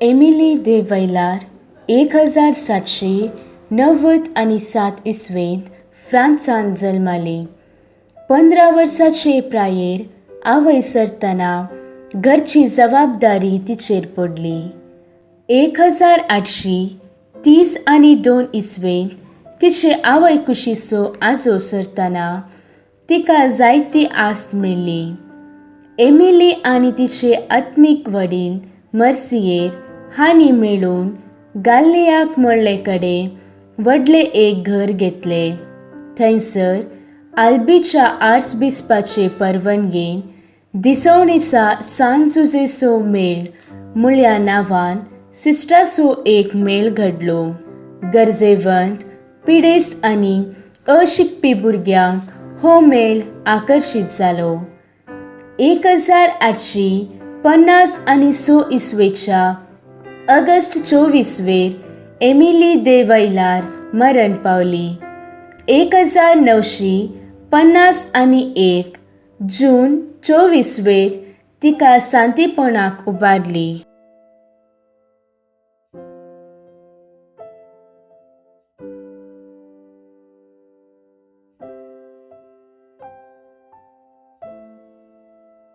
Emily दे वैलार 1797 इसवेंत फ्रांसांत जल्माली. 15 वर्सांचे प्रायेर आवय सरतना घरची जबाबदारी तिचेर पडली. 1832 इसवेंत तिचे आवय कुशीचो आजो सरतना तिका जायती आस्त मेळ्ळी. एमिली आनी तिचे आत्मीक वडील मर्सिएर हांणी मेळून गाल्लियाक मोडले कडेन व्हडले एक घर घेतले. थंयसर आल्बीच्या आर्चबिशपाचे परवानगेन दिसवणेचा सान जुजेचो मेळ म्हूण नांवान सिस्टरांचो एक मेळ घडलो. गरजेवंत, पिडेस्त आनी अशिकपी भुरग्यांक हो मेळ आकर्शीत जालो. 1856 इसवेच्या ऑगस्ट 24 एमिली दे वैलार मरण पावली. 1951 जून 24 तिका सांतीपणाक उबारली.